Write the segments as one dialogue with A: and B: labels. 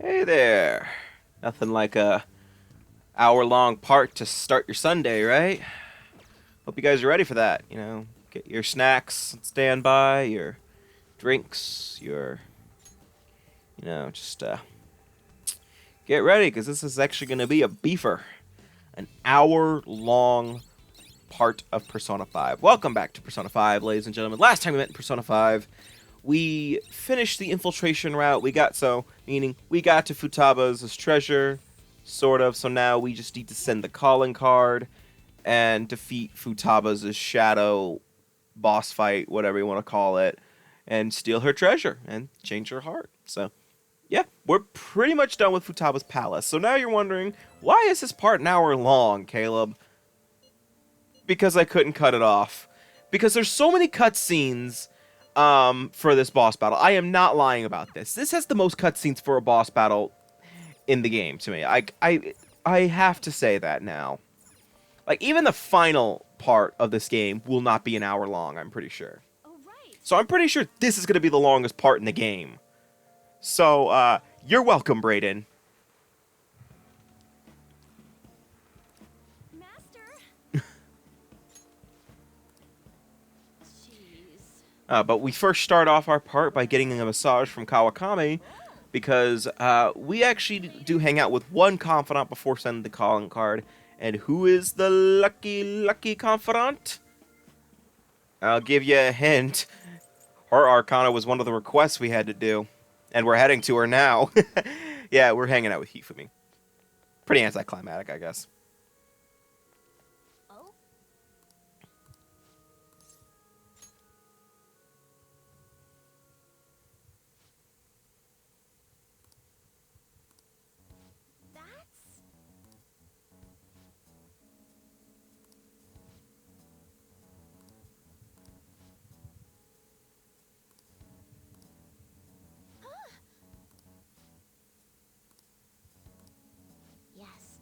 A: Hey there. Nothing like a hour-long part to start your Sunday, right? Hope you guys are ready for that. Get your snacks on standby, your drinks, just get ready because this is actually going to be a beefer. An hour-long part of Persona 5. Welcome back to Persona 5, ladies and gentlemen. Last time we met in Persona 5, we finished the infiltration route. Meaning we got to Futaba's treasure, sort of. So now we just need to send the calling card and defeat Futaba's shadow boss fight, whatever you want to call it, and steal her treasure and change her heart. So, yeah, we're pretty much done with Futaba's palace. So now you're wondering, why is this part an hour long, Caleb? Because I couldn't cut it off. Because there's so many cutscenes for this boss battle. I am not lying about this. This has the most cutscenes for a boss battle in the game to me. I have to say that now. Like, even the final part of this game will not be an hour long, I'm pretty sure.
B: Oh, right.
A: So I'm pretty sure this is going to be the longest part in the game. So, you're welcome, Brayden.
B: Master. Jeez.
A: But we first start off our part by getting a massage from Kawakami, because we actually do hang out with one confidant before sending the calling card. And who is the lucky confidant? I'll give you a hint. Her Arcana was one of the requests we had to do. And we're heading to her now. Yeah, we're hanging out with Hifumi. Pretty anticlimactic, I guess.
B: Oh, that's. Yes.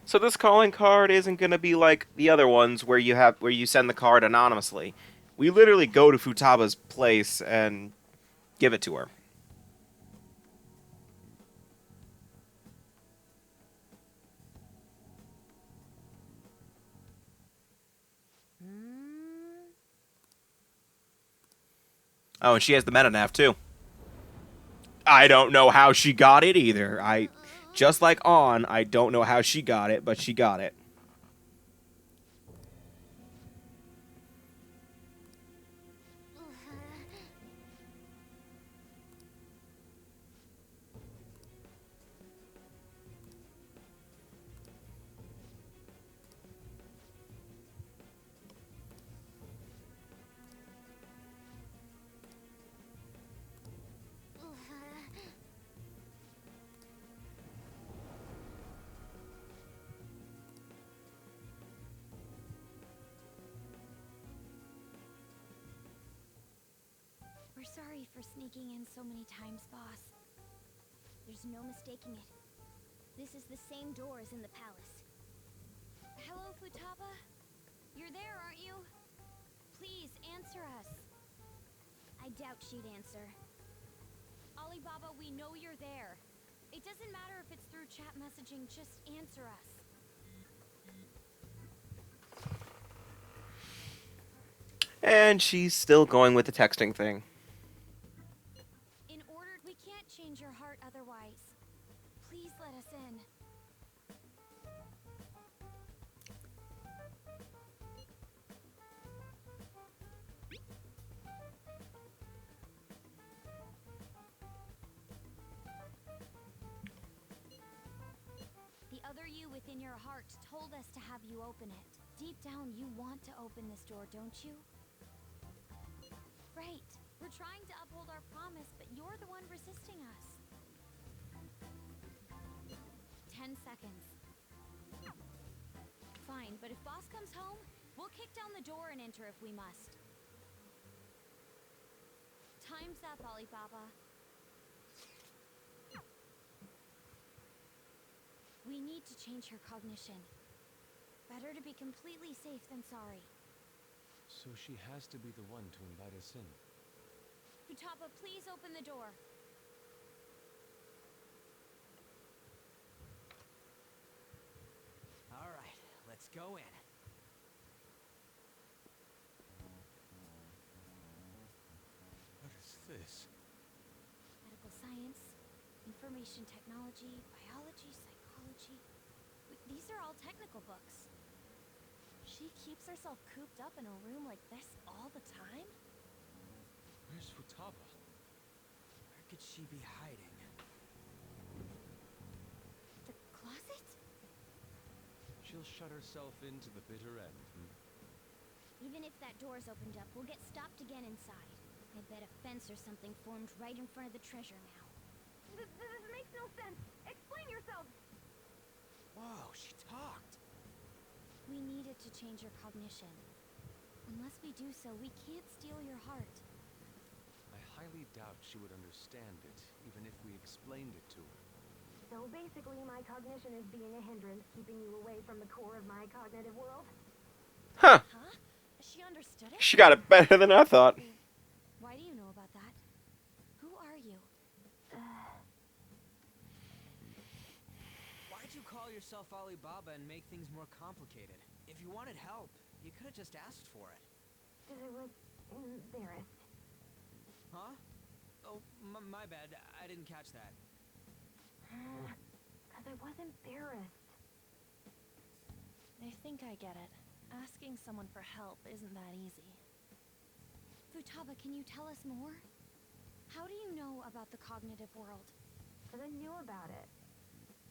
A: So this calling card isn't gonna be like the other ones where you send the card anonymously. We literally go to Futaba's place and give it to her.
B: Hmm.
A: Oh, and she has the meta-nav too. I don't know how she got it either. Just like On, I don't know how she got it, but she got it.
B: We're sorry for sneaking in so many times, boss. There's no mistaking it. This is the same door as in the palace. Hello, Futaba? You're there, aren't you? Please, answer us. I doubt she'd answer. Alibaba, we know you're there. It doesn't matter if it's through chat messaging, just answer us.
A: And she's still going with the texting thing.
B: In order, we can't change your heart otherwise. Please let us in. The other you within your heart told us to have you open it. Deep down, you want to open this door, don't you? Right. We're trying to uphold our promise, but you're the one resisting us. 10 seconds. Fine, but if boss comes home, we'll kick down the door and enter if we must. Time's up, Alibaba. We need to change her cognition. Better to be completely safe than sorry.
C: So she has to be the one to invite us in.
B: Futaba, please open the door.
D: All right, let's go in.
C: What is this?
B: Medical science, information technology, biology, psychology. These are all technical books. She keeps herself cooped up in a room like this all the time?
C: Where's Futaba?
D: Where could she be hiding?
B: The closet?
C: She'll shut herself into the bitter end.
B: Even if that door's opened up, we'll get stopped again inside. I bet a fence or something formed right in front of the treasure now. This makes no sense. Explain yourself.
D: Whoa, she talked.
B: We needed to change your cognition. Unless we do so, we can't steal your heart.
C: I highly doubt she would understand it, even if we explained it to her.
E: So basically, my cognition is being a hindrance, keeping you away from the core of my cognitive world?
A: Huh.
B: Huh? She understood it?
A: She got it better than I thought.
B: Why do you know about that? Who are you?
D: Why'd you call yourself Alibaba and make things more complicated? If you wanted help, you could have just asked for it.
E: I was embarrassed.
D: Huh? Oh, my bad. I didn't catch that.
E: Because I was embarrassed.
F: I think I get it. Asking someone for help isn't that easy.
B: Futaba, can you tell us more? How do you know about the cognitive world?
E: Because I knew about it.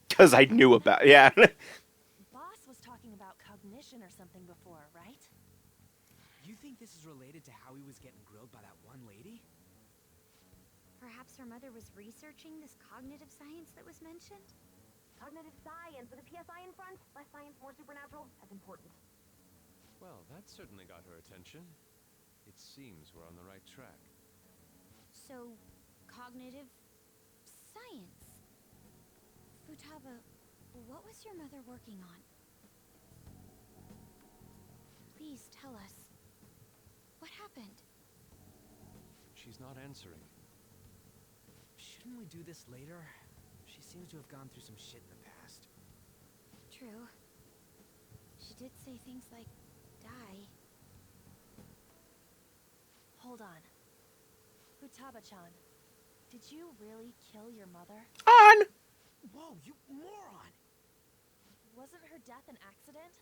A: Because I knew about it. Yeah.
F: Boss was talking about cognition or something before, right?
D: You think this is related to how he was getting grilled by that one lady?
B: Perhaps her mother was researching this cognitive science that was mentioned?
E: Cognitive science with a PSI in front. Less science, more supernatural. That's important.
C: Well, that certainly got her attention. It seems we're on the right track.
B: So, cognitive science. Futaba, What was your mother working on? Please tell us. What happened?
C: She's not answering.
D: Shouldn't we do this later? She seems to have gone through some shit in the past.
B: True. She did say things like, die.
F: Hold on. Futaba-chan, did you really kill your mother?
A: On!
D: Whoa, you moron!
F: Wasn't her death an accident?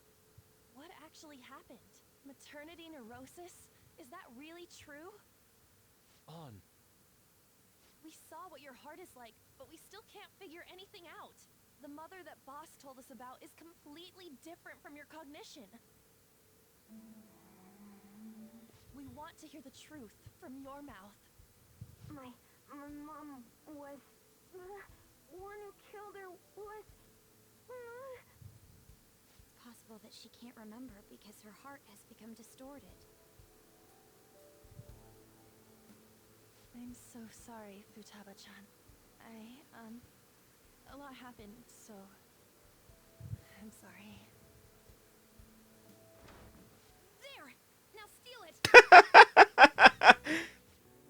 F: What actually happened? Maternity neurosis? Is that really true?
C: On.
F: We saw what your heart is like, but we still can't figure anything out. The mother that Boss told us about is completely different from your cognition. We want to hear the truth from your mouth.
E: My mom was... one who killed her was...
B: It's possible that she can't remember because her heart has become distorted.
F: I'm so sorry, Futaba-chan. A lot happened, so... I'm sorry.
B: There! Now steal it!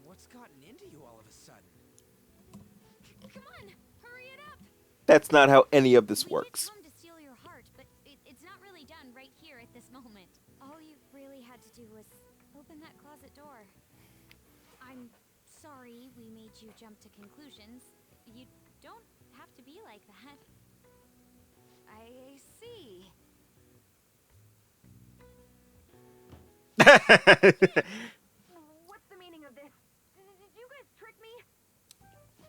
D: What's gotten into you all of a sudden?
B: Come on! Hurry it up!
A: That's not how any of this
B: We did
A: works.
B: come to steal your heart, but it's not really done right here at this moment. All you really had to do was open that closet door. I'm sorry we made you jump to conclusions. You don't have to be like that. I see.
E: What's the meaning of this? Did you guys trick me?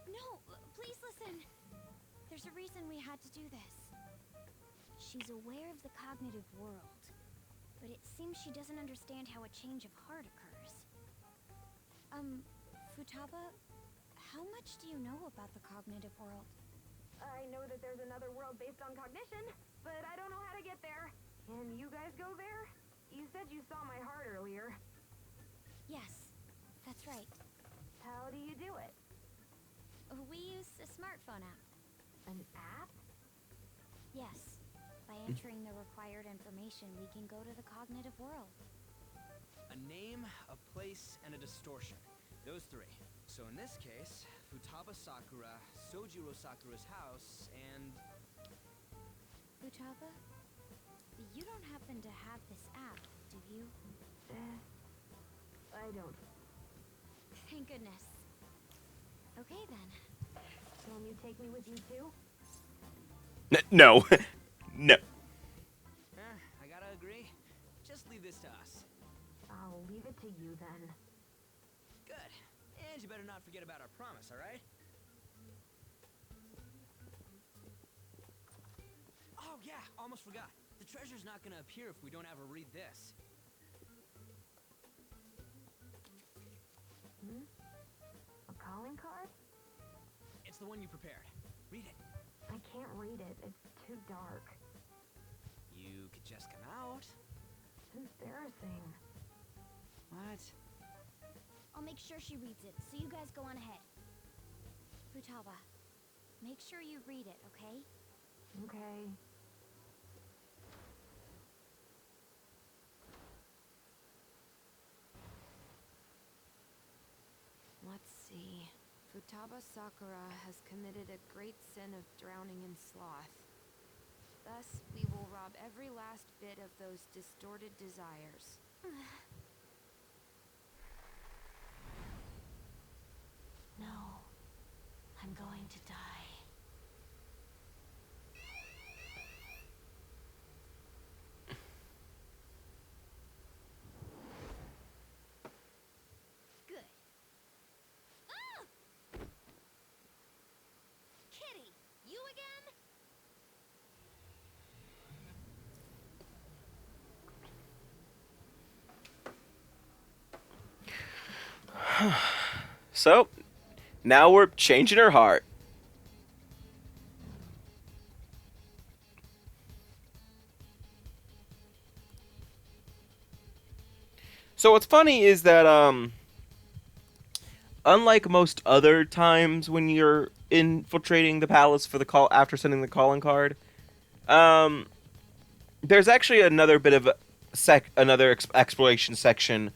B: No, please listen. There's a reason we had to do this. She's aware of the cognitive world, but it seems she doesn't understand how a change of heart occurs. Futaba, how much do you know about the cognitive world?
E: I know that there's another world based on cognition, but I don't know how to get there. Can you guys go there? You said you saw my heart earlier.
B: Yes, that's right.
E: How do you do it?
B: We use a smartphone app.
E: An app?
B: Yes. By entering the required information, we can go to the cognitive world.
D: A name, a place, and a distortion. Those three. So in this case, Futaba Sakura, Sojiro Sakura's house, and...
B: Futaba, you don't happen to have this app, do you?
E: I don't.
B: Thank goodness. Okay then.
E: Can you take me with you too?
A: No. No.
D: I gotta agree. Just leave this to us.
E: I'll leave it to you then.
D: Good. And you better not forget about our promise, alright? Oh yeah, almost forgot. The treasure's not gonna appear if we don't ever read this.
E: A calling card?
D: It's the one you prepared. Read it.
E: I can't read it. It's too dark.
D: You could just come out.
E: It's embarrassing.
D: What?
B: I'll make sure she reads it, so you guys go on ahead. Futaba, make sure you read it, okay?
E: Okay.
G: Let's see. Futaba Sakura has committed a great sin of drowning in sloth. Thus, we will rob every last bit of those distorted desires.
B: No, I'm going to die. Good. Ah! Kitty, you again?
A: So, now we're changing her heart. So what's funny is that unlike most other times when you're infiltrating the palace for the call after sending the calling card, There's actually another bit of another exploration section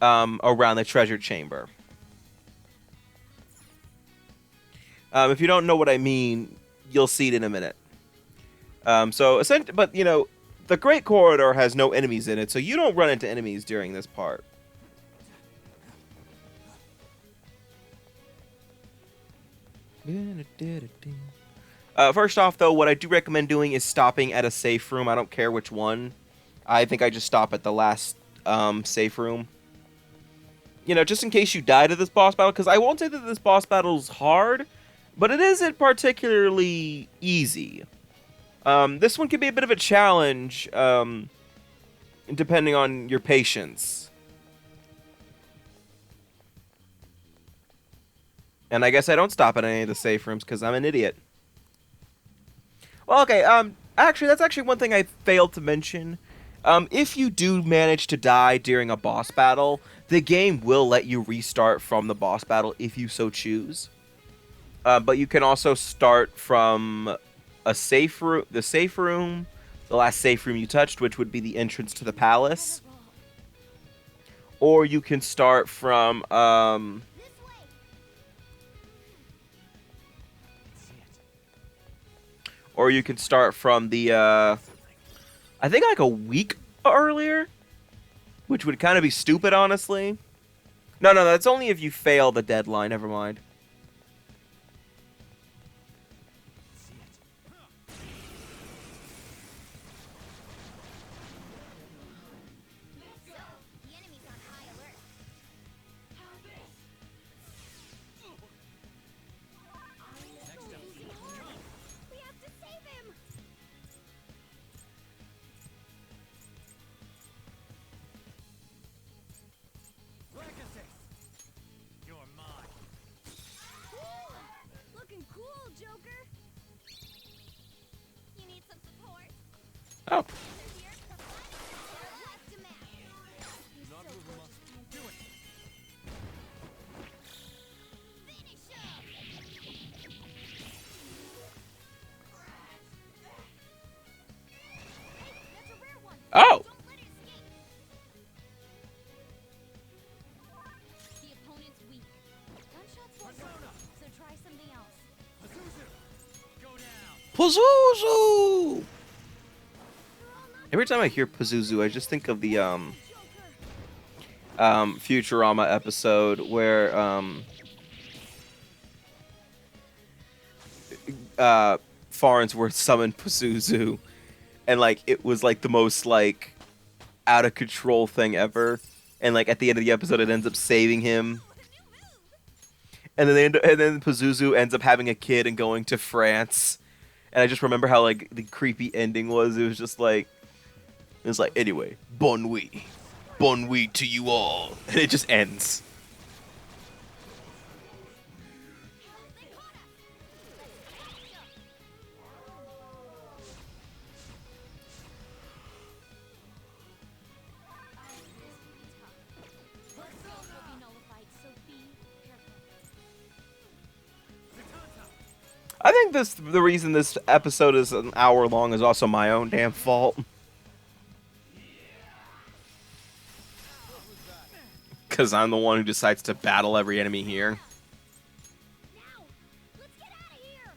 A: around the treasure chamber. If you don't know what I mean, you'll see it in a minute. But you know, the Great Corridor has no enemies in it, so you don't run into enemies during this part. First off, though, what I do recommend doing is stopping at a safe room. I don't care which one. I think I just stop at the last safe room. You know, just in case you die to this boss battle, because I won't say that this boss battle's hard, but it isn't particularly easy. This one can be a bit of a challenge, depending on your patience. And I guess I don't stop at any of the safe rooms because I'm an idiot. Well, okay, actually, that's actually one thing I failed to mention. If you do manage to die during a boss battle, the game will let you restart from the boss battle if you so choose. But you can also start from the safe room, the last safe room you touched, which would be the entrance to the palace. Or you can start from, the, I think like a week earlier, which would kind of be stupid, honestly. No, that's only if you fail the deadline. Never mind.
B: The enemy's on high alert. We have to save him.
D: You're mine.
B: Looking cool, Joker. You need some support?
A: Oh.
B: Here, left him out. You're so close.
D: Do it.
B: Finish him. Hey, that's a rare one.
A: Oh.
B: Don't let it escape. The opponent's weak. Gunshots won't work, so try something else.
D: Pazuzu, go down.
A: Pazuzu! Every time I hear Pazuzu, I just think of the Futurama episode where Farnsworth summoned Pazuzu, and like it was like the most like out of control thing ever, and like at the end of the episode it ends up saving him, and then Pazuzu ends up having a kid and going to France, and I just remember how like the creepy ending was. It was just like, it's like, anyway, bon nuit to you all, and it just ends. I think the reason this episode is an hour long is also my own damn fault. Because I'm the one who decides to battle every enemy here.
B: Now, let's get out of here.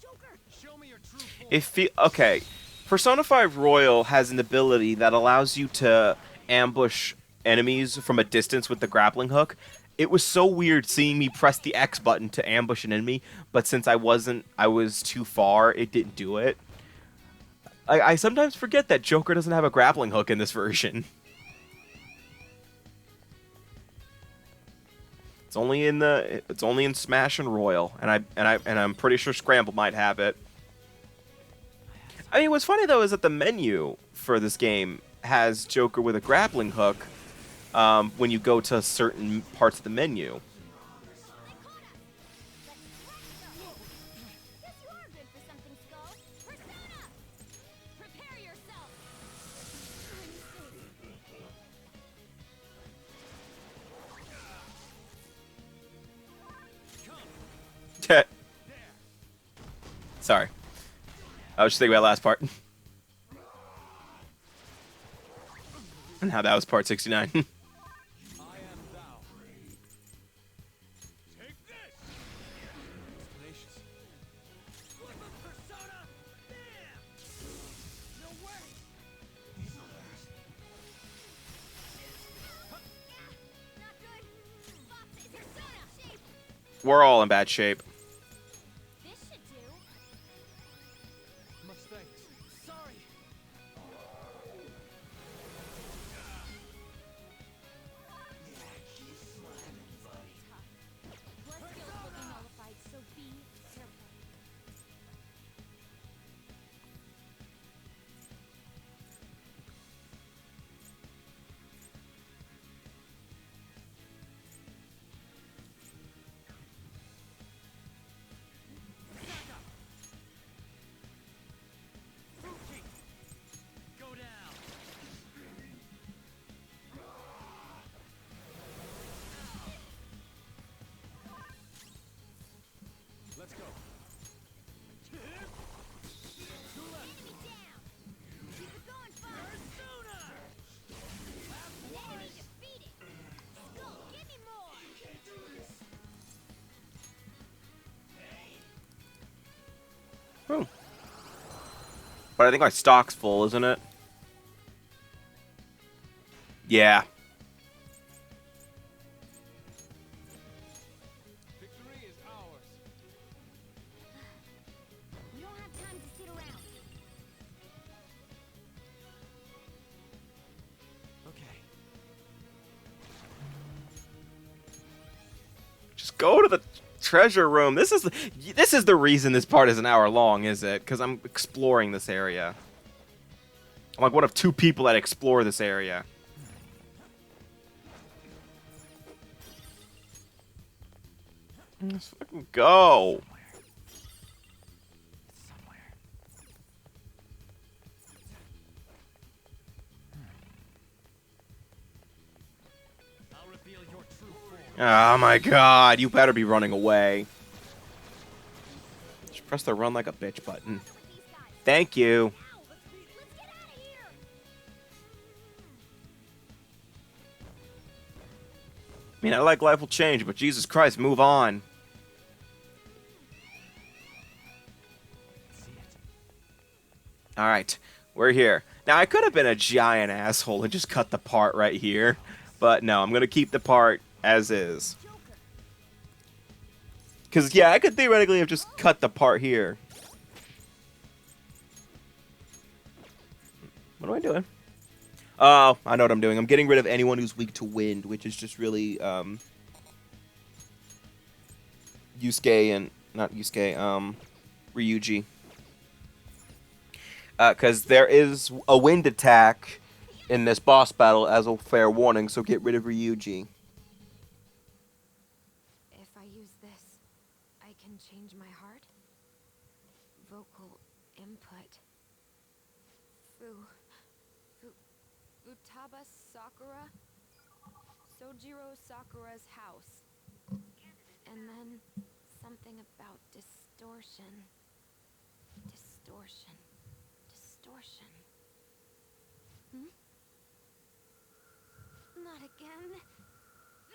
D: Joker, show me your true form.
A: Okay, Persona 5 Royal has an ability that allows you to ambush enemies from a distance with the grappling hook. It was so weird seeing me press the X button to ambush an enemy, but since I was too far, it didn't do it. I sometimes forget that Joker doesn't have a grappling hook in this version. It's only in Smash and Royal, and I'm pretty sure Scramble might have it. I mean, what's funny though is that the menu for this game has Joker with a grappling hook when you go to certain parts of the menu.
B: Yes, you are
A: Sorry. I was just thinking about the last part. And how that was part 69.
C: I am thou. Take this! Tenacious. Flip of persona! Bam! No way!
B: Not good. Boss is persona shape.
A: We're all in bad shape.
B: This should do.
C: Much thanks. Sorry.
B: Blood skills will be nullified, so be careful.
C: Fruitcake! Go down! Let's go.
B: Enemy down. Keep it going, Boss. Enemy defeated. Skull, give me more.
A: Oh. But I think my stock's full, isn't it? Yeah.
C: Victory is ours.
B: We don't have time to sit around.
C: Okay.
A: Just go to the treasure room. This is the reason this part is an hour long, is it? Because I'm exploring this area. I'm like one of 2 people that explore this area. Let's fucking go.
C: It's somewhere. I'll reveal your true form.
A: Oh my god, you better be running away. Just press the run like a bitch button.
B: With these guys.
A: Thank you.
B: Now, let's get out of here.
A: I mean, I like life will change, but Jesus Christ, move on.
C: See it.
A: Alright, we're here. Now, I could have been a giant asshole and just cut the part right here. But no, I'm going to keep the part as is. Because, yeah, I could theoretically have just cut the part here. What am I doing? Oh, I know what I'm doing. I'm getting rid of anyone who's weak to wind, which is just really, Yusuke and... Not Yusuke, Ryuji. Because there is a wind attack in this boss battle as a fair warning, so get rid of Ryuji.
G: If I use this, I can change my heart? Vocal input. Futaba Sakura? Sojiro Sakura's house. And then something about distortion. Distortion. Distortion.
B: Not again.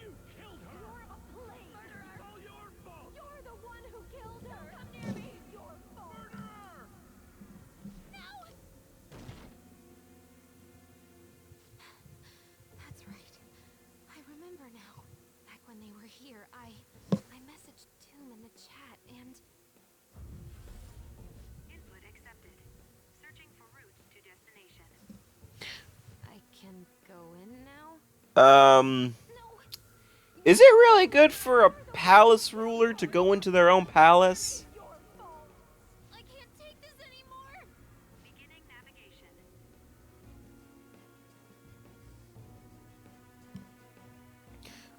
C: You killed her!
B: You're a plague.
C: It's all your fault!
B: You're the one who killed her. Come near me. Your fault.
C: Murderer!
B: No.
G: That's right. I remember now. Back when they were here, I messaged Tomb in the chat and
E: Input accepted. Searching for route to destination.
G: I can go in now?
A: Is it really good for a palace ruler to go into their own palace?
B: Your fault. I can't take this anymore.
E: Beginning navigation.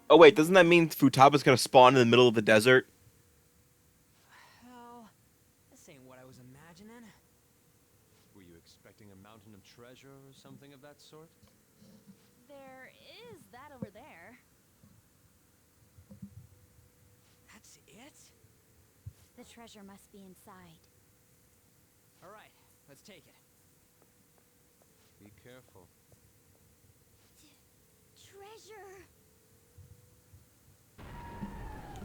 A: Oh wait, doesn't that mean Futaba's gonna spawn in the middle of the desert?
D: Hell, this ain't what I was imagining.
C: Were you expecting a mountain of treasure or something of that sort?
F: There is that over there.
D: That's it?
B: The treasure must be inside.
D: All right, let's take it.
C: Be careful.
B: Treasure.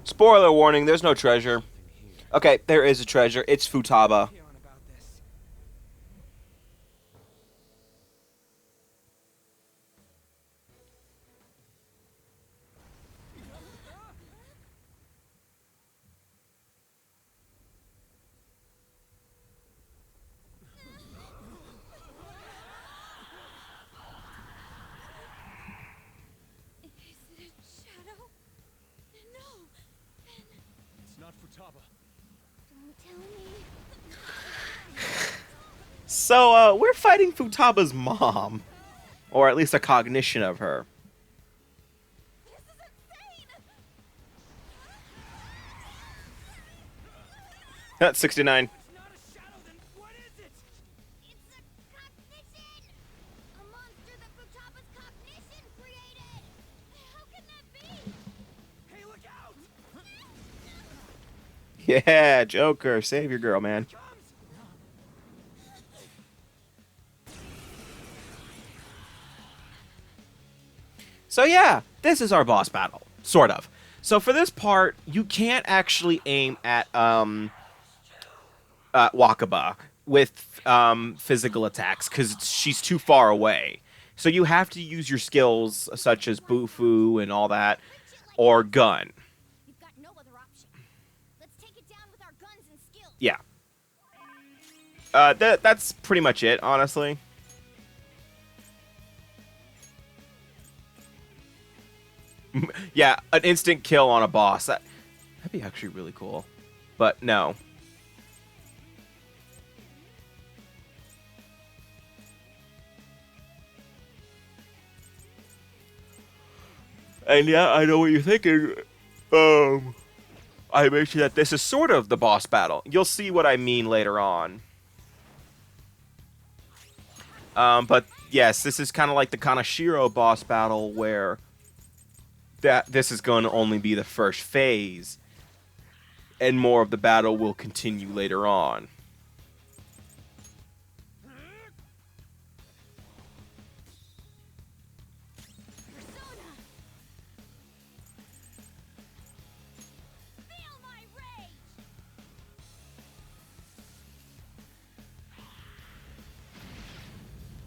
A: Spoiler warning, there's no treasure.
C: Nothing here.
A: Okay, there is a treasure. It's Futaba.
D: Feeling about this.
B: Is it a shadow? No.
C: It's not Futaba.
B: Don't tell me.
A: So, we're fighting Futaba's mom. Or at least a cognition of her.
B: This is insane.
A: That's 69.
D: It's not a shadow, then what is it?
B: It's a cognition. A monster that Futaba's cognition created. How can that be?
D: Hey, look out!
A: Yeah, Joker, save your girl, man.
D: Comes!
A: So yeah, this is our boss battle, sort of. So for this part, you can't actually aim at Wakaba with physical attacks because she's too far away. So you have to use your skills such as Bufu and all that, or gun.
B: We've got no other option. Let's take it down with our guns and skills.
A: Yeah. That's pretty much it, honestly. Yeah, an instant kill on a boss. That'd be actually really cool. But no. And yeah, I know what you're thinking. I mentioned that this is sort of the boss battle. You'll see what I mean later on. But yes, this is kind of like the Kanashiro boss battle where this is going to only be the first phase, and more of the battle will continue later on.
B: Persona. Feel my rage.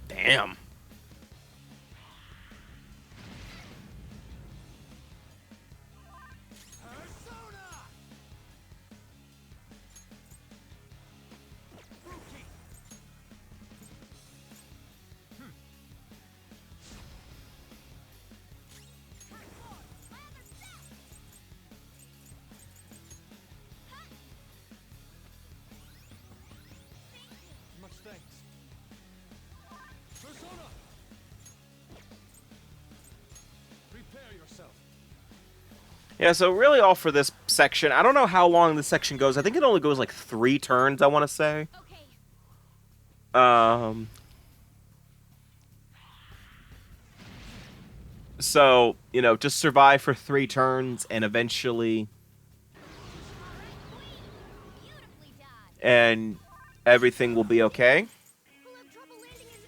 A: Damn.
D: Persona! Rookie! Much thanks. Persona! Prepare yourself.
A: Yeah, so really all for this section. I don't know how long this section goes. I think it only goes like 3 turns, I want to say.
B: Okay.
A: So, you know, just survive for 3 turns and eventually
B: Beautifully done.
A: and everything will be okay.
B: We'll have trouble landing his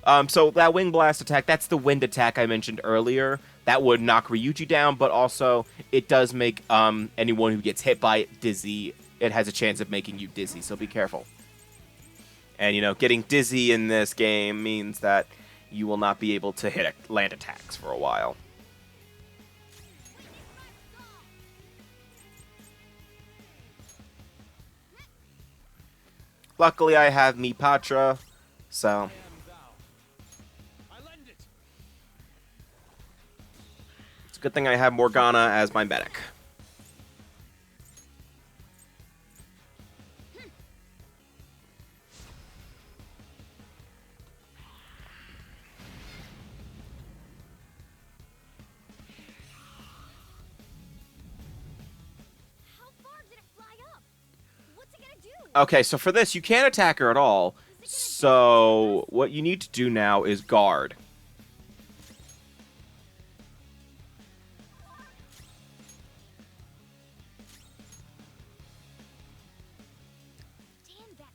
B: attack.
A: So that wing blast attack, that's the wind attack I mentioned earlier. That would knock Ryuji down, but also it does make anyone who gets hit by it dizzy. It has a chance of making you dizzy, so be careful. And, you know, getting dizzy in this game means that you will not be able to hit land attacks for a while. Luckily, I have Mi Patra, so
C: I am thou. I lend it.
A: it's a good thing I have Morgana as my medic.
B: How far did it fly up? What's it gonna do?
A: Okay, so for this, you can't attack her at all. So what you need to do now is guard.
B: Damn that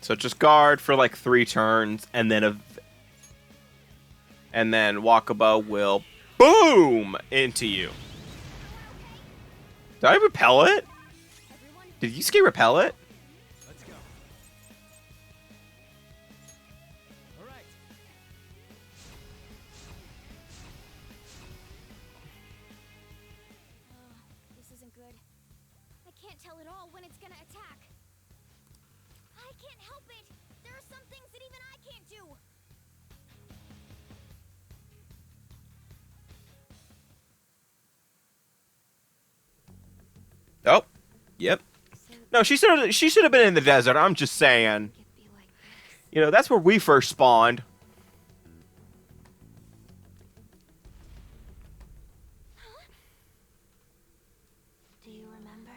A: So just guard for like 3 turns, and then Wakaba will boom into you. Did I repel it? Did Yusuke repel it?
D: Let's go. All right.
B: This isn't good. I can't tell at all when it's gonna attack. I can't help it. There are some things that even I can't do.
A: Oh, yep. No, she should have been in the desert. I'm just saying.
G: It'd be like this.
A: You know, that's where we first spawned.
G: Do you remember?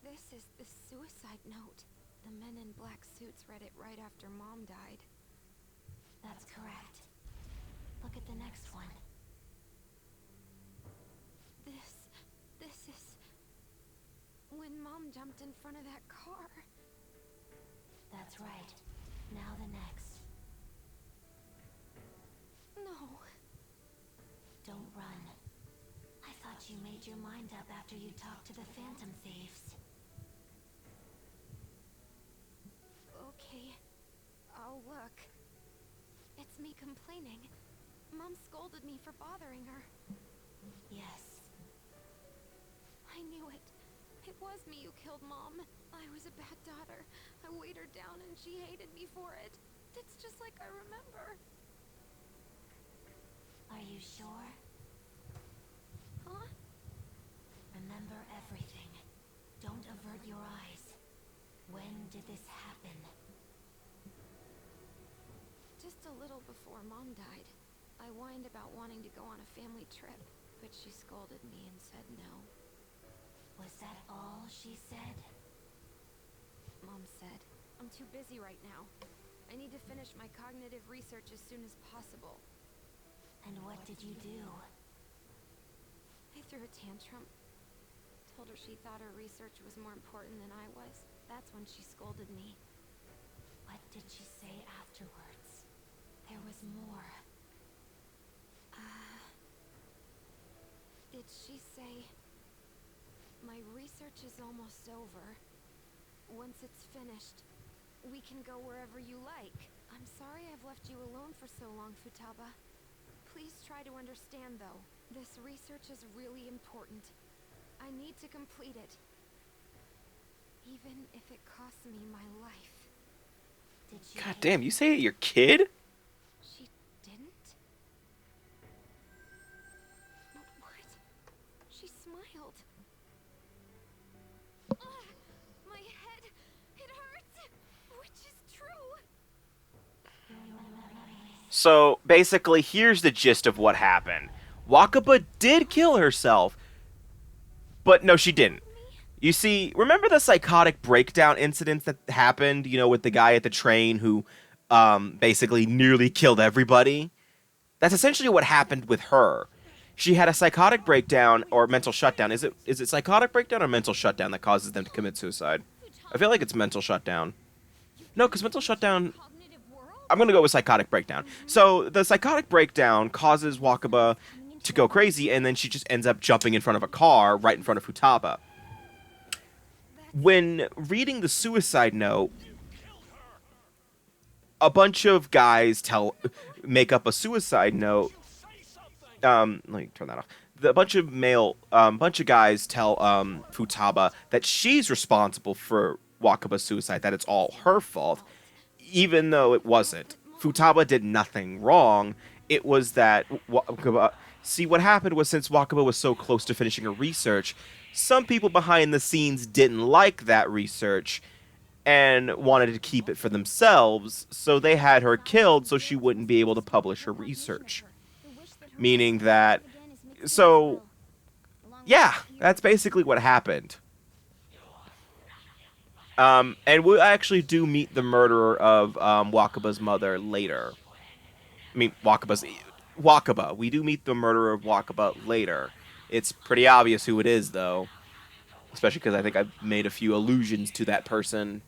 G: This is the suicide note. The men in black suits read it right after Mom died. That's correct. Look at the next one. This is... when Mom jumped in front of that car. That's right. Now the next. No. Don't run. I thought you made your mind up after you talked to the Phantom Thieves. Okay. I'll look. It's me complaining. Mom scolded me for bothering her. Yes. I knew it. It was me who killed Mom. I was a bad daughter. I weighed her down and she hated me for it. It's just like I remember. Are you sure? Huh? Remember everything. Don't avert your eyes. When did this happen? Just a little before Mom died. I whined about wanting to go on a family trip, but she scolded me and said no. Was that all she said? Mom said, I'm too busy right now. I need to finish my cognitive research as soon as possible. And what did you do? I threw a tantrum. Told her she thought her research was more important than I was. That's when she scolded me. What did she say afterwards? There was more. Did she say... my research is almost over. Once it's finished, we can go wherever you like. I'm sorry I've left you alone for so long, Futaba. Please try to understand, though. This research is really important. I need to complete it. Even if it costs me my life. Did she...
A: God damn, you say your kid?
G: She didn't? What? She smiled. My head, it hurts. Which is true.
A: So, basically, here's the gist of what happened. Wakaba did kill herself, but no, she didn't. You see, remember the psychotic breakdown incidents that happened, you know, with the guy at the train who basically nearly killed everybody? That's essentially what happened with her. She had a psychotic breakdown or mental shutdown. Is it psychotic breakdown or mental shutdown that causes them to commit suicide? I feel like it's mental shutdown. No, because mental shutdown... I'm going to go with psychotic breakdown. So the psychotic breakdown causes Wakaba to go crazy, and then she just ends up jumping in front of a car right in front of Futaba. When reading the suicide note, a bunch of guys make up a suicide note. Let me turn that off. A bunch of guys tell Futaba that she's responsible for Wakaba's suicide, that it's all her fault, even though it wasn't. Futaba did nothing wrong. It was that Wakaba... See, what happened was, since Wakaba was so close to finishing her research, some people behind the scenes didn't like that research and wanted to keep it for themselves, so they had her killed so she wouldn't be able to publish her research. Meaning that... So, yeah, that's basically what happened. And we actually do meet the murderer of Wakaba's mother later. I mean, Wakaba. We do meet the murderer of Wakaba later. It's pretty obvious who it is, though. Especially because I think I've made a few allusions to that person.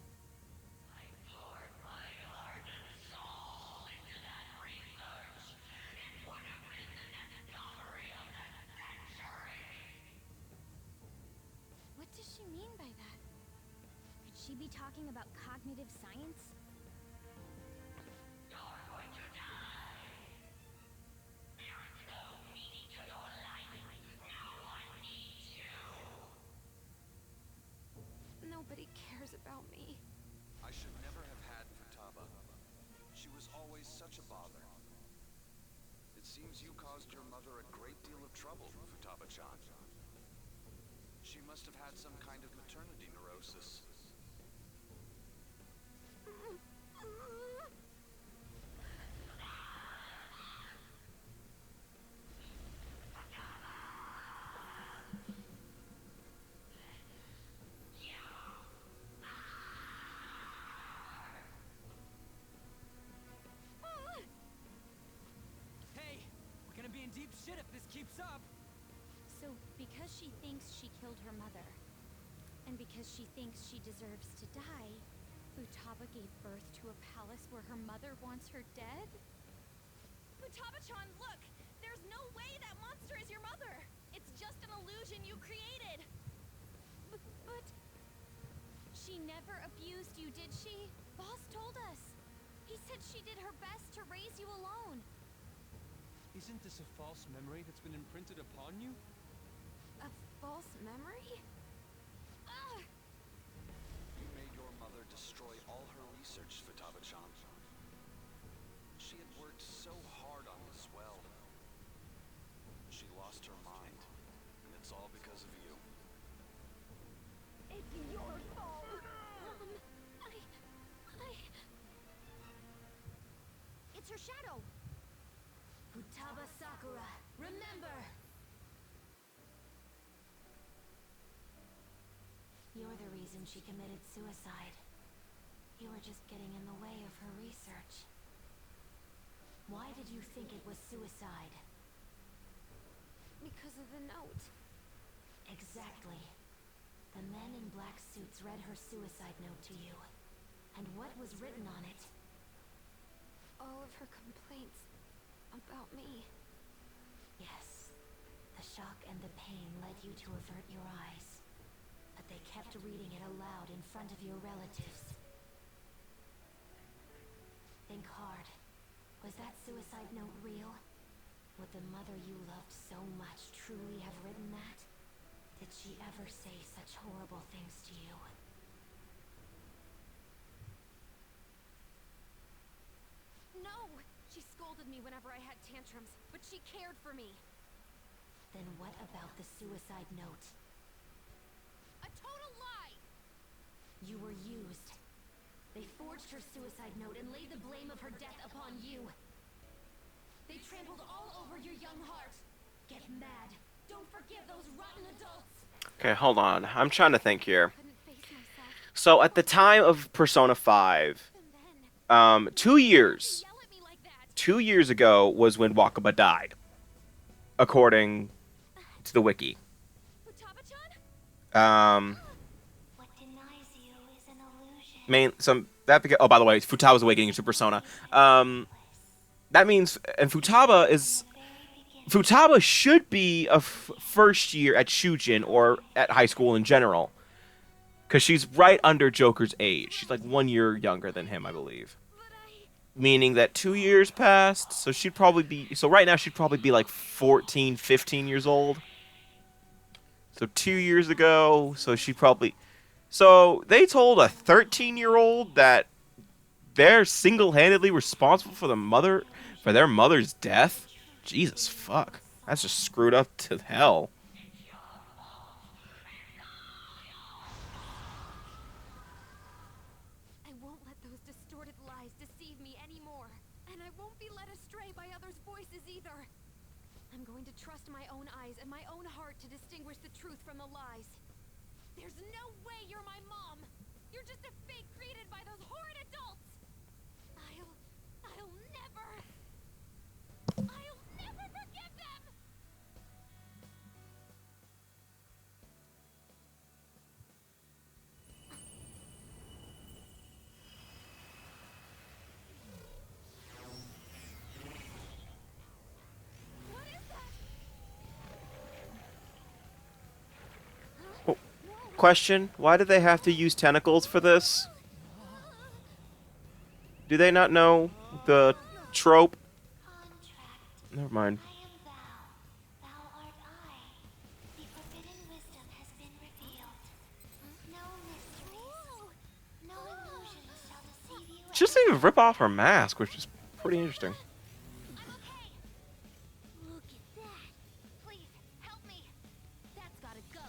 B: she talking about cognitive science?
G: Nobody cares about me.
C: I should never have had Futaba. She was always such a bother. It seems you caused your mother a great deal of trouble, Futaba-chan. She must have had some kind of maternity neurosis.
D: Hey, we're gonna be in deep shit if this keeps up.
B: So, because she thinks she killed her mother, and because she thinks she deserves to die, Futaba gave birth to a palace where her mother wants her dead?
F: Futaba-chan, look! There's no way that monster is your mother! It's just an illusion you created!
B: But... She never abused you, did she? Boss told us. He said she did her best to raise you alone.
C: Isn't this a false memory that's been imprinted upon you?
G: A false memory?
B: Ugh!
C: You made your mother destroy all her research, Futaba-chan. She had worked so hard on this well. She lost her mind, and it's all because of you.
E: It's your fault.
B: It's her shadow. Futaba Sakura, remember! You're the reason she committed suicide. You were just getting in the way of her research. Why did you think it was suicide?
G: Because of the note.
B: Exactly. The men in black suits read her suicide note to you. And what was written on it?
G: All of her complaints about me.
B: Yes. The shock and the pain led you to avert your eyes. But they kept reading it aloud in front of your relatives. Think hard. Was that suicide note real? Would the mother you loved so much truly have written that? Did she ever say such horrible things to you?
F: No! She scolded me whenever I had tantrums, but she cared for me.
B: Then what about the suicide note?
F: A total lie!
B: You were used. They forged her suicide note and laid the blame of her death upon you. They trampled all over your young heart. Get mad. Don't forgive those rotten adults.
A: Okay, hold on. I'm trying to think here.
B: Couldn't face myself.
A: So at the time of Persona 5,
B: And then
A: 2 years,
F: Yell at me like that!
A: 2 years ago was when Wakaba died, according to the wiki.
F: Futaba-chan?
B: what denies you is an illusion.
A: Oh, by the way, Futaba's awakening to Persona. That means, and Futaba should be a first year at Shujin or at high school in general, because she's right under Joker's age. She's like 1 year younger than him, I believe. Meaning that 2 years passed, so right now she'd probably be like 14, 15 years old. So 2 years ago, so they told a 13-year-old that they're single-handedly responsible for their mother's death? Jesus fuck. That's just screwed up to hell.
F: I won't let those distorted lies deceive me anymore. And I won't be led astray by others' voices either. I'm going to trust my own eyes and my own heart to distinguish the truth from the lies. There's no way you're my mom! You're just a fake created by those horrid adults! I'll never forgive them! What is that?
A: Oh.
F: Whoa!
A: Question: why do they have to use tentacles for this? Do they not know the trope? Never mind.
B: I am thou. Thou art I. The forbidden wisdom has been revealed. No mysteries. No illusions shall deceive you.
A: She doesn't even rip off her mask, which is pretty interesting.
B: I'm okay. Look at that. Please, help me. That's gotta go.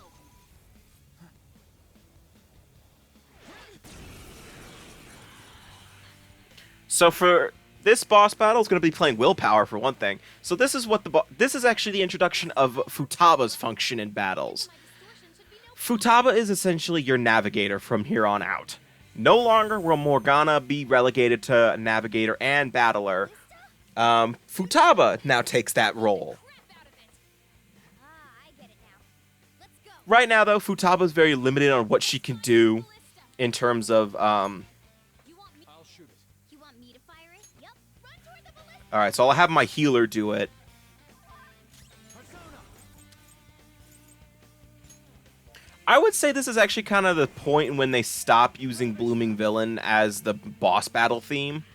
A: So for this boss battle is going to be playing willpower for one thing. So this is what this is actually the introduction of Futaba's function in battles. Futaba is essentially your navigator from here on out. No longer will Morgana be relegated to navigator and battler. Futaba now takes that role.
B: I get it now. Let's go.
A: Right now, though, Futaba is very limited on what she can do in terms of.
B: You want me?
D: I'll shoot it.
B: You want me to fire it? Yep. Run toward the ballista.
A: All right, so I'll have my healer do it.
D: Persona.
A: I would say this is actually kind of the point when they stop using Blooming Villain as the boss battle theme.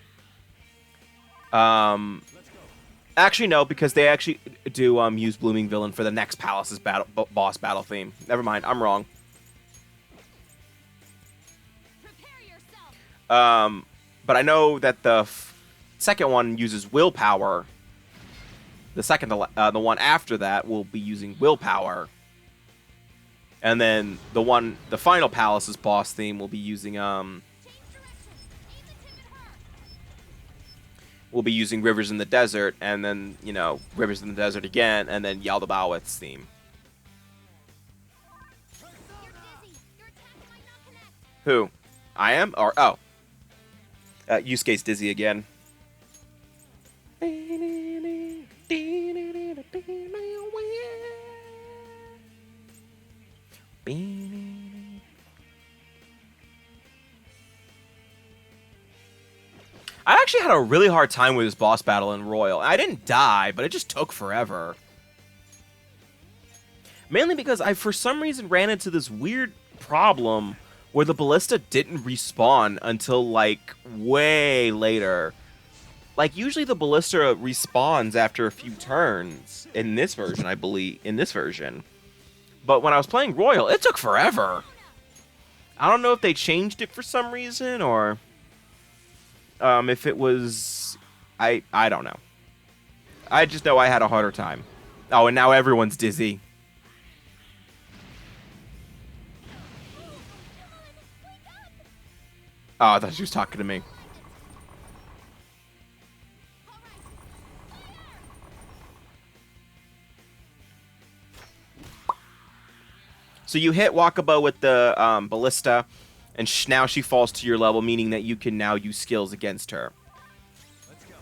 A: Actually, no, because they actually do use Blooming Villain for the next Palace's boss battle theme. Never mind, I'm wrong.
B: Prepare yourself.
A: But I know that the second one uses willpower. The one after that will be using willpower. And then the final Palace's boss theme will be using
B: Change direction. Aim the tip at her.
A: will be using Rivers in the Desert, and then Rivers in the Desert again, and then Yaldabawith's theme.
B: You're dizzy. Your attack might not connect.
A: Who? I am? Or oh, Yusuke's dizzy again. I actually had a really hard time with this boss battle in Royal. I didn't die, but it just took forever. Mainly because I, for some reason, ran into this weird problem where the ballista didn't respawn until, like, way later. Like, usually the ballista respawns after a few turns in this version, I believe, But when I was playing Royal, it took forever. I don't know if they changed it for some reason, or if it was... I don't know. I just know I had a harder time. Oh, and now everyone's dizzy. Oh, I thought she was talking to me. So you hit Wakaba with the ballista, and now she falls to your level, meaning that you can now use skills against her.
D: Let's go.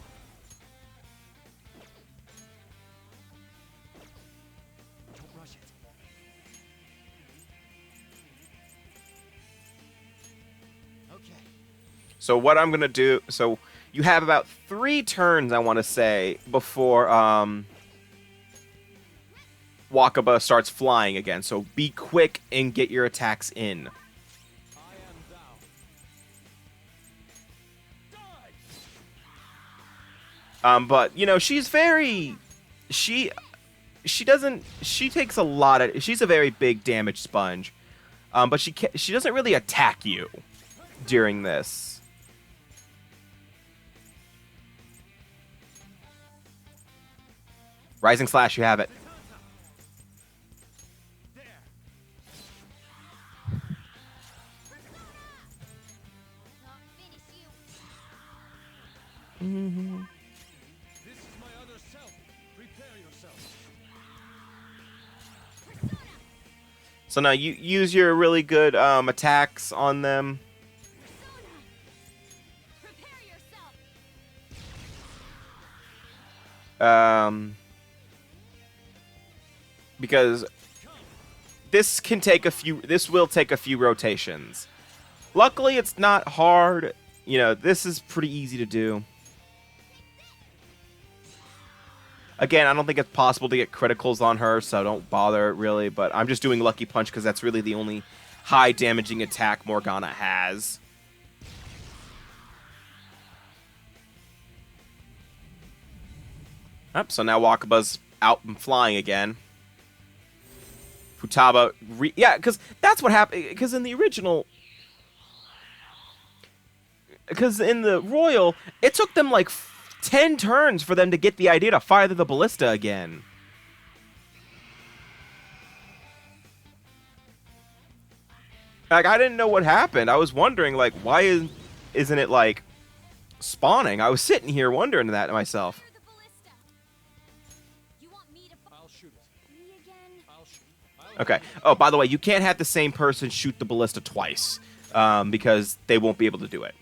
D: Don't rush it. Okay.
A: So what I'm going to do... So you have about 3 turns, I want to say, before Wakaba starts flying again. So be quick and get your attacks in.
D: I am thou. Die!
A: But, she's very... She doesn't... She takes a lot of... She's a very big damage sponge. But she doesn't really attack you during this. Rising Slash, you have it.
D: There.
B: I'll finish you.
D: This is my other self. Prepare yourself.
A: So now you use your really good attacks on them.
B: Prepare yourself.
A: Because this will take a few rotations. Luckily, it's not hard. This is pretty easy to do. Again, I don't think it's possible to get criticals on her, so don't bother, really. But I'm just doing Lucky Punch because that's really the only high damaging attack Morgana has. So now Wakaba's out and flying again. Futaba, yeah, because that's what happened. Because in the original, because in the Royal, it took them like 10 turns for them to get the idea to fire the ballista again. Like, I didn't know what happened. I was wondering, like, why isn't it, like, spawning? I was sitting here wondering that to myself.
F: Fire the ballista. You want me to
D: I'll shoot it.
F: me again?
D: I'll shoot.
A: Okay. Oh, by the way, you can't have the same person shoot the ballista twice, because they won't be able to do it.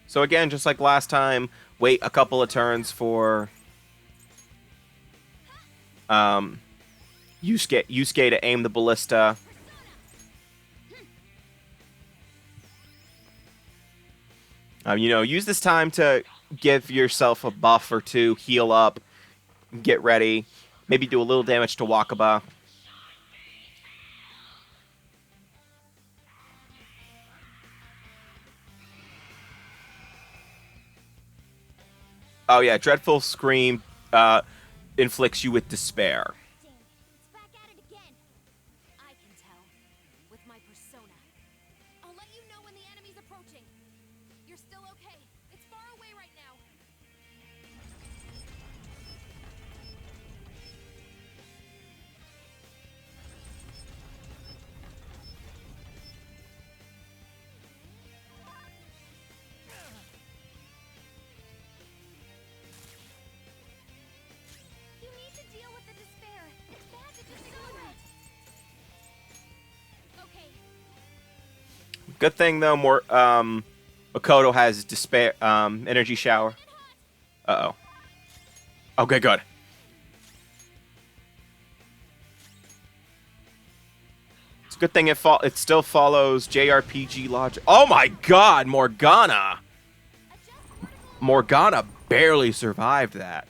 A: So again, just like last time, wait a couple of turns for Yusuke to aim the ballista. You know, use this time to give yourself a buff or two, heal up, get ready, maybe do a little damage to Wakaba. Oh yeah, Dreadful Scream inflicts you with despair.
F: Damn it. It's back at it again. I can tell. With my persona. I'll let you know when the enemy's approaching. You're still okay. It's far away right now. You need to deal with the despair. It's bad to just ignore it. Okay.
A: Good thing though, Makoto has despair energy shower. Uh-oh. Okay, good. It's a good thing it still follows JRPG logic. Oh my god, Morgana! Morgana barely survived that.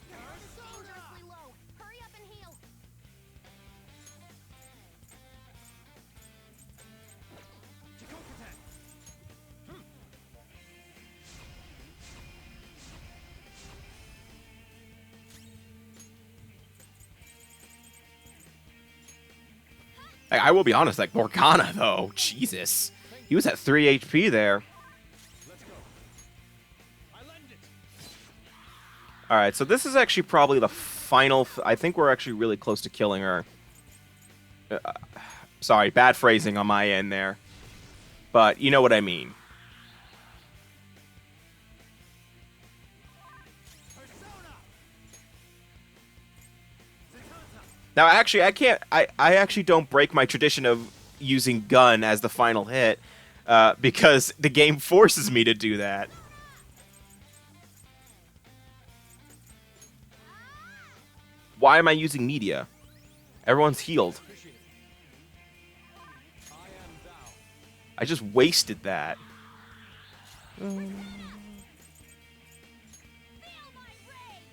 F: Dangerously low. Hurry up and heal.
A: I will be honest, like, Morgana, though, Jesus. He was at 3 HP there.
D: Let's go. I lend it.
A: Alright, so this is actually probably the final... I think we're actually really close to killing her. Sorry, bad phrasing on my end there. But you know what I mean. Now, actually, I can't... I actually don't break my tradition of using gun as the final hit, because the game forces me to do that. Why am I using media? Everyone's healed. I just wasted that.
F: Feel my rage.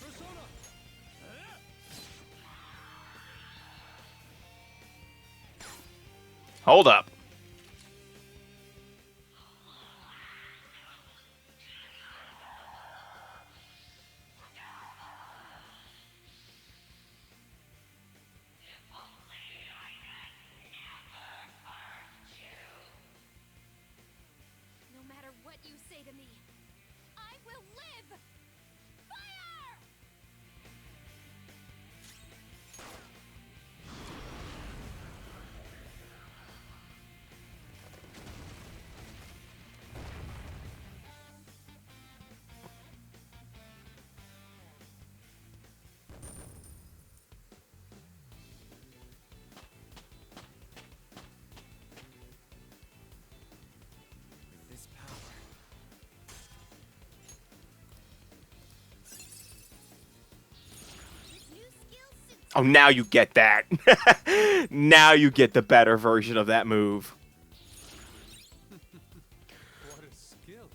D: Persona.
A: Hold up.
F: No matter what you say to me, I will live. Fire!
A: Oh, now you get that. Now you get the better version of that move.
H: What a skill.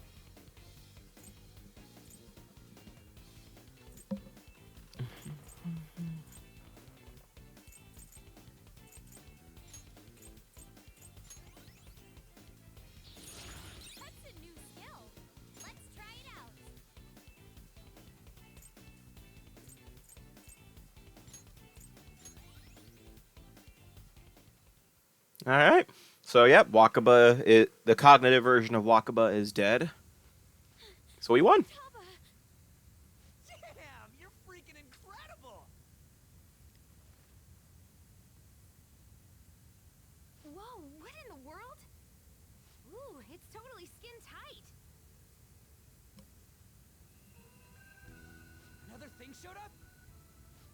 B: That's a new skill. Let's try it out.
A: All right. So, yep, Wakaba, the cognitive version of Wakaba is dead. So we won.
B: Taba,
D: Damn, you're freaking incredible!
F: Whoa, what in the world? Ooh, it's totally skin tight.
D: Another thing showed up?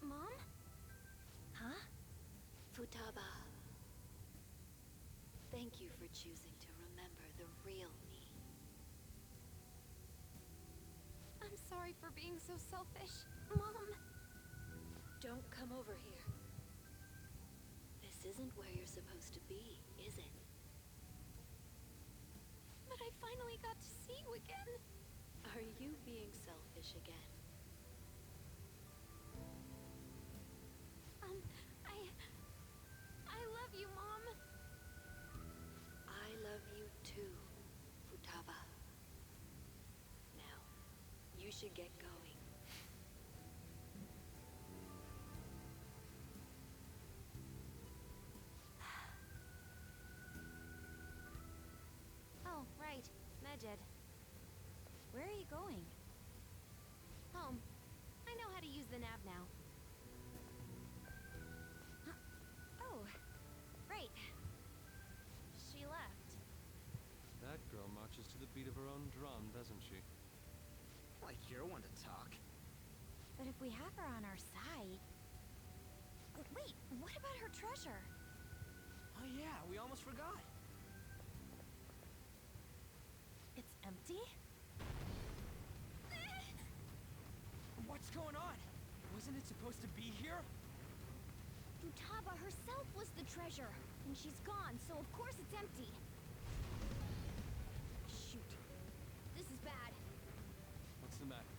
F: Mom?
B: huh? Futaba. Thank you for choosing to remember the real me.
F: I'm sorry for being so selfish. Mom.
B: Don't come over here. This isn't where you're supposed to be, is it?
F: But I finally got to see you again.
B: Are you being selfish again?
F: I love you, Mom.
B: I love you too, Futaba. Now, you should get going.
F: Oh, right. Medjed. Where are you going? Home. I know how to use the nav now. Huh. Oh, right. She left.
H: That girl marches to the beat of her own drum, doesn't she?
D: Like you're one to talk.
F: But if we have her on our side... Wait, what about her treasure?
D: Oh yeah, we almost forgot.
F: It's empty?
D: What's going on? Wasn't it supposed to be here?
B: Futaba herself was the treasure, and she's gone, so of course it's empty. Shoot. This is bad.
H: What's the matter?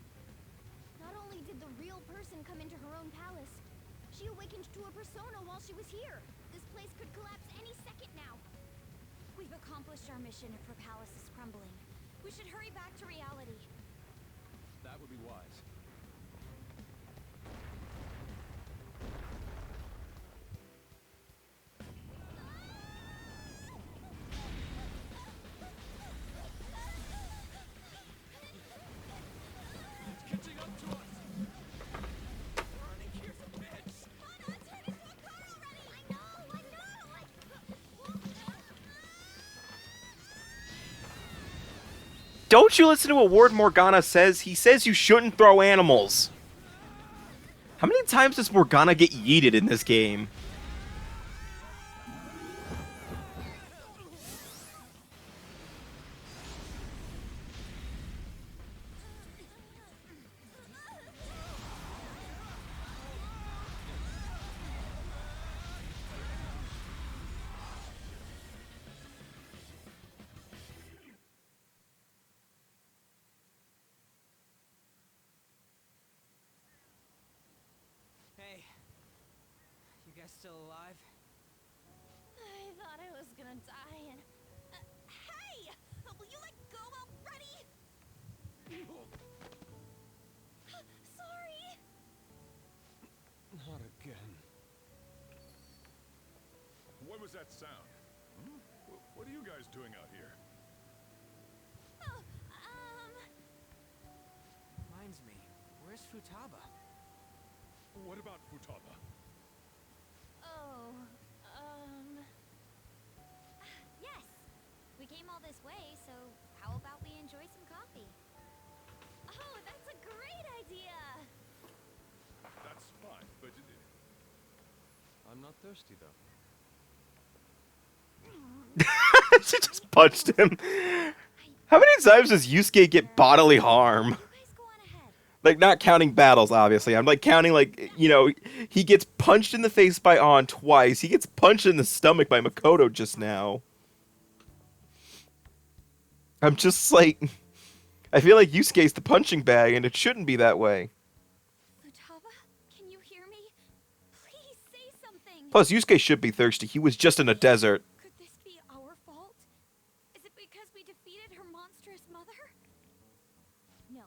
B: Not only did the real person come into her own palace, she awakened to a persona while she was here. This place could collapse any second now.
F: We've accomplished our mission if her palace is crumbling. We should hurry back to reality.
H: That would be wise. It's catching up to us!
D: Running here for beds.
B: Hana, turn into a car already! I know!
A: Don't you listen to what Ward Morgana says? He says you shouldn't throw animals. How many times does Morgana get yeeted in this game?
D: Hey, you guys still alive?
B: I thought I was gonna die and... hey! Will you let go already? Sorry!
H: Not again.
I: What was that sound? Hmm? What are you guys doing out here?
B: Oh,
D: Reminds me, where's Futaba?
I: What about Futaba?
B: oh, yes. We came all this way, so how about we enjoy some coffee? Oh, that's a great idea!
I: That's fine, but
H: I'm not thirsty, though.
A: She just punched him. How many times does Yusuke get bodily harm?
B: You guys go on ahead.
A: Like, not counting battles, obviously. I'm, like, counting, like, you know, he gets punched in the face by On twice. He gets punched in the stomach by Makoto just now. I'm just, like... I feel like Yusuke's the punching bag, and it shouldn't be that way.
F: Futaba, can you hear me? Please say something.
A: Plus, Yusuke should be thirsty. He was just in a desert.
F: Could this be our fault? Is it because we defeated her monstrous mother?
B: No.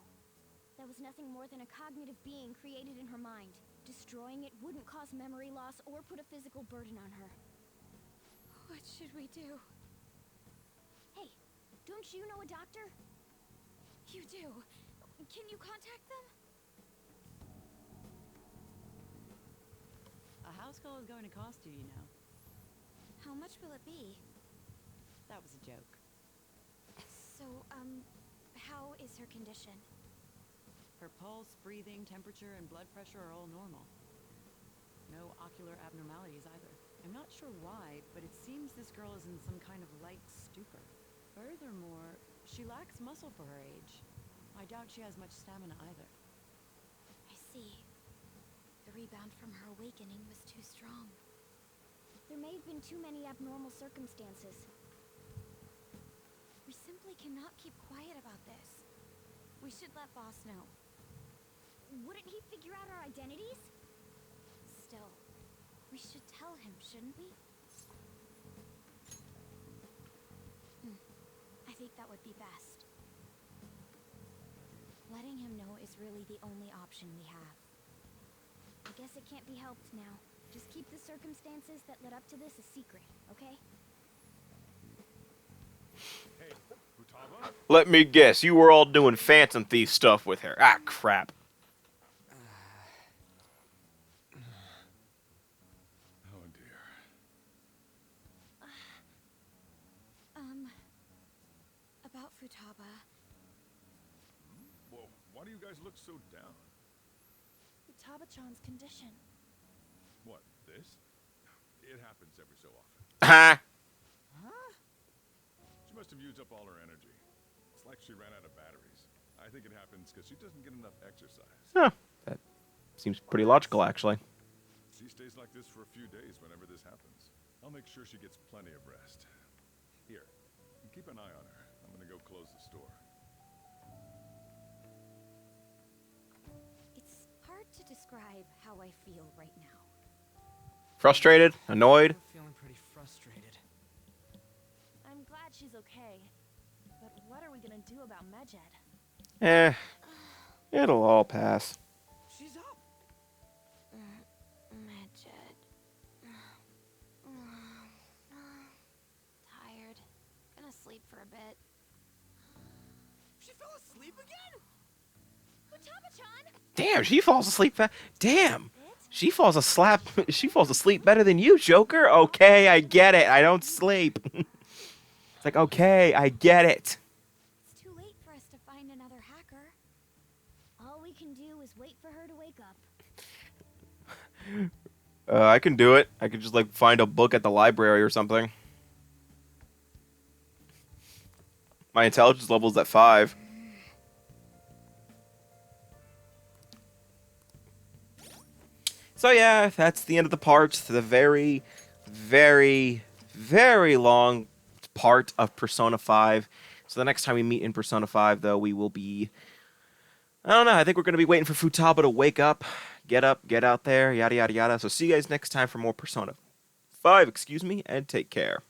B: That was nothing more than a cognitive being created in her mind. Destroying it wouldn't cause memory loss or put a physical burden on her.
F: What should we do?
B: Hey, don't you know a doctor?
F: You do. Can you contact them?
J: A house call is going to cost you, you know.
F: How much will it be?
J: That was a joke.
F: So, how is her condition?
J: Her pulse, breathing, temperature, and blood pressure are all normal. No ocular abnormalities either. I'm not sure why, but it seems this girl is in some kind of light stupor. Furthermore, she lacks muscle for her age. I doubt she has much stamina either.
F: I see. The rebound from her awakening was too strong.
B: There may have been too many abnormal circumstances.
F: We simply cannot keep quiet about this. We should let Boss know.
B: Wouldn't he figure out our identities?
F: Still, we should tell him, shouldn't we? I think that would be best. Letting him know is really the only option we have.
B: I guess it can't be helped now. Just keep the circumstances that led up to this a secret, okay?
I: Hey, Futaba?
A: Let me guess, you were all doing Phantom Thief stuff with her. Ah, crap.
I: Oh dear.
F: About Futaba.
I: Whoa, why do you guys look so down?
F: Futaba-chan's condition.
I: What, this? It happens every so often.
A: Ha!
I: She must have used up all her energy. It's like she ran out of batteries. I think it happens because she doesn't get enough exercise.
A: Huh. That seems pretty logical, actually.
I: She stays like this for a few days whenever this happens. I'll make sure she gets plenty of rest. Here, keep an eye on her. I'm gonna go close the store.
F: It's hard to describe how I feel right now.
A: Frustrated? Annoyed?
D: I'm feeling pretty frustrated.
E: I'm glad she's okay. But what are we gonna do about Medjed?
A: Eh. It'll all pass.
D: She's up.
G: Medjed. Tired. Gonna sleep for a bit.
D: She fell asleep again?
F: Futaba-chan!
A: Damn, she falls asleep Damn. She falls asleep better than you, Joker. Okay, I get it. I don't sleep. It's like, okay, I get it.
F: It's too late for us to find another hacker.
B: All we can do is wait for her to wake up.
A: I can do it. I could just, like, find a book at the library or something. My intelligence level is at 5. So yeah, that's the end of the part. The very, very, very long part of Persona 5. So the next time we meet in Persona 5, though, we will be... I don't know, I think we're going to be waiting for Futaba to wake up, get out there, yada yada yada. So see you guys next time for more Persona 5, and take care.